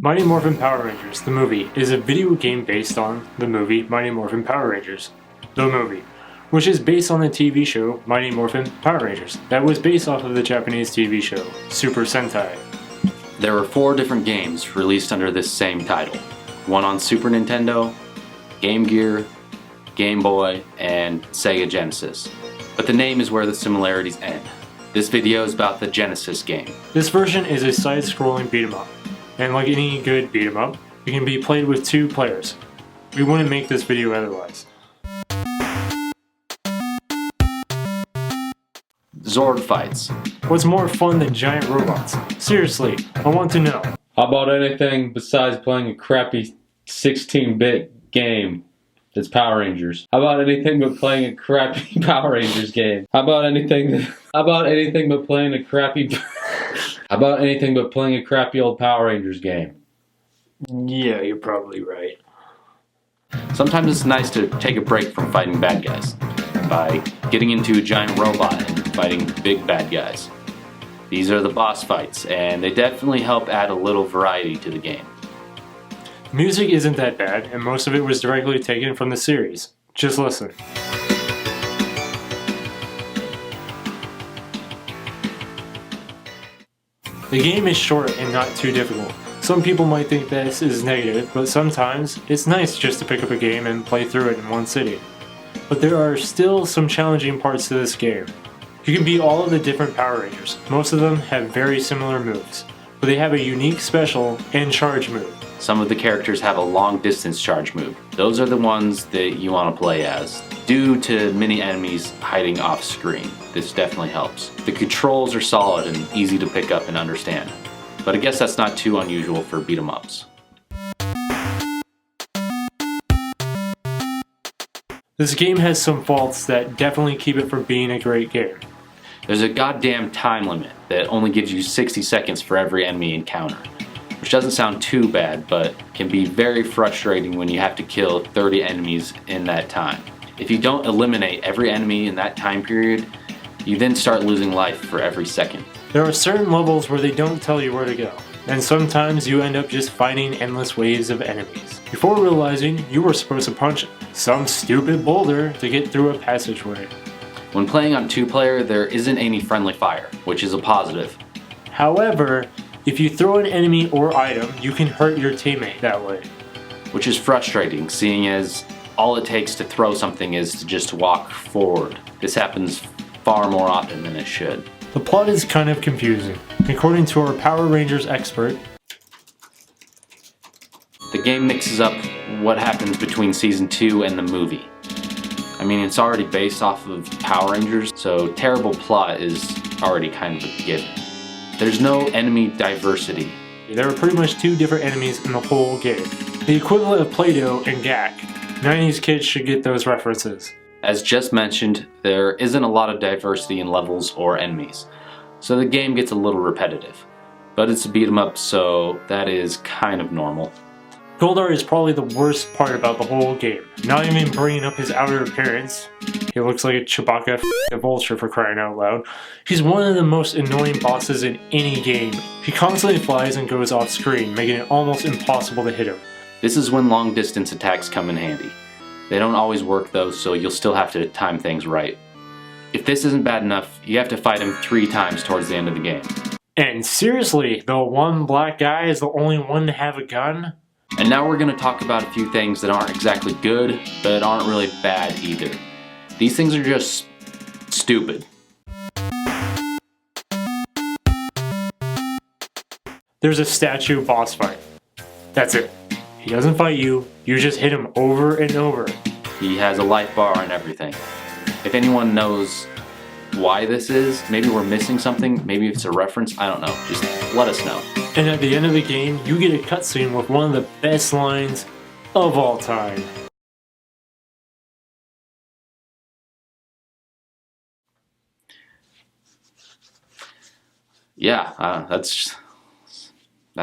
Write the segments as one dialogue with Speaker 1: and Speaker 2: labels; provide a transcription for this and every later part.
Speaker 1: Mighty Morphin Power Rangers, the movie, is a video game based on the movie Mighty Morphin Power Rangers, the movie, which is based on the TV show Mighty Morphin Power Rangers, that was based off of the Japanese TV show, Super Sentai.
Speaker 2: There were 4 different games released under this same title. One on Super Nintendo, Game Gear, Game Boy, and Sega Genesis. But the name is where the similarities end. This video is about the Genesis game.
Speaker 1: This version is a side-scrolling beat-em-up, and like any good beat-em-up, it can be played with 2 players. We wouldn't make this video otherwise.
Speaker 2: Zord fights.
Speaker 1: What's more fun than giant robots? Seriously, I want to know.
Speaker 3: How about anything besides playing a crappy 16-bit game that's Power Rangers? How about anything but playing a crappy Power Rangers game? How about anything but playing a crappy How about anything but playing a crappy old Power Rangers game?
Speaker 1: Yeah, you're probably right.
Speaker 2: Sometimes it's nice to take a break from fighting bad guys by getting into a giant robot and fighting big bad guys. These are the boss fights, and they definitely help add a little variety to the game.
Speaker 1: Music isn't that bad, and most of it was directly taken from the series. Just listen. The game is short and not too difficult. Some people might think this is negative, but sometimes it's nice just to pick up a game and play through it in one sitting. But there are still some challenging parts to this game. You can beat all of the different Power Rangers. Most of them have very similar moves, but they have a unique special and charge move.
Speaker 2: Some of the characters have a long distance charge move. Those are the ones that you want to play as. Due to many enemies hiding off screen, this definitely helps. The controls are solid and easy to pick up and understand, but I guess that's not too unusual for beat 'em ups.
Speaker 1: This game has some faults that definitely keep it from being a great game.
Speaker 2: There's a goddamn time limit that only gives you 60 seconds for every enemy encounter, which doesn't sound too bad, but can be very frustrating when you have to kill 30 enemies in that time. If you don't eliminate every enemy in that time period, you then start losing life for every second.
Speaker 1: There are certain levels where they don't tell you where to go, and sometimes you end up just fighting endless waves of enemies, before realizing you were supposed to punch some stupid boulder to get through a passageway.
Speaker 2: When playing on 2-player, there isn't any friendly fire, which is a positive.
Speaker 1: However, if you throw an enemy or item, you can hurt your teammate that way.
Speaker 2: Which is frustrating, seeing as all it takes to throw something is to just walk forward. This happens far more often than it should.
Speaker 1: The plot is kind of confusing. According to our Power Rangers expert,
Speaker 2: the game mixes up what happens between Season 2 and the movie. I mean, it's already based off of Power Rangers, so terrible plot is already kind of a given. There's no enemy diversity.
Speaker 1: There are pretty much 2 different enemies in the whole game. The equivalent of Play-Doh and GAC. 90s kids should get those references.
Speaker 2: As just mentioned, there isn't a lot of diversity in levels or enemies, so the game gets a little repetitive. But it's a beat 'em up, so that is kind of normal.
Speaker 1: Goldar is probably the worst part about the whole game. Not even bringing up his outer appearance. He looks like a Chewbacca a vulture, for crying out loud. He's one of the most annoying bosses in any game. He constantly flies and goes off screen, making it almost impossible to hit him.
Speaker 2: This is when long distance attacks come in handy. They don't always work though, so you'll still have to time things right. If this isn't bad enough, you have to fight him 3 times towards the end of the game.
Speaker 1: And seriously, the one black guy is the only one to have a gun?
Speaker 2: And now we're going to talk about a few things that aren't exactly good, but aren't really bad either. These things are just stupid.
Speaker 1: There's a statue boss fight. That's it. He doesn't fight you, you just hit him over and over.
Speaker 2: He has a life bar and everything. If anyone knows why this is, maybe we're missing something, maybe it's a reference, I don't know. Just let us know.
Speaker 1: And at the end of the game, you get a cutscene with one of the best lines of all time.
Speaker 2: Yeah, that's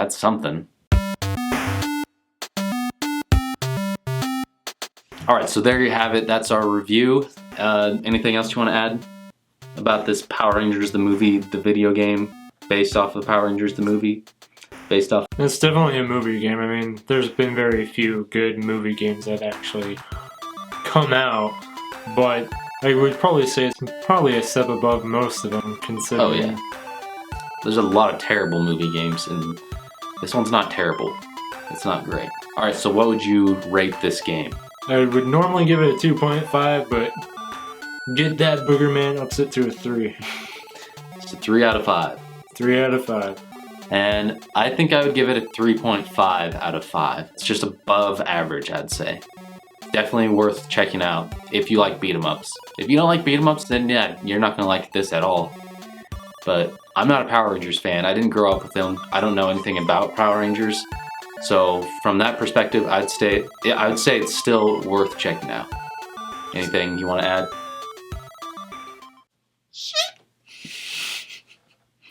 Speaker 2: something. Alright, so there you have it. That's our review. Anything else you want to add about this Power Rangers the movie, the video game, based off of Power Rangers the movie? based off.
Speaker 1: It's definitely a movie game. I mean, there's been very few good movie games that actually come out, but I would probably say it's probably a step above most of them, considering.
Speaker 2: Oh yeah. There's a lot of terrible movie games, and this one's not terrible. It's not great. Alright, so what would you rate this game?
Speaker 1: I would normally give it a 2.5, but get that Booger Man ups it to a 3.
Speaker 2: It's a 3 out of 5.
Speaker 1: 3 out of 5.
Speaker 2: And I think I would give it a 3.5 out of 5. It's just above average, I'd say. Definitely worth checking out if you like beat 'em ups. If you don't like beat 'em ups, then yeah, you're not gonna like this at all. But I'm not a Power Rangers fan. I didn't grow up with them. I don't know anything about Power Rangers. So from that perspective, I would say it's still worth checking out. Anything you want to add?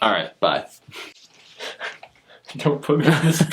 Speaker 2: All right, bye.
Speaker 1: Don't put me in this.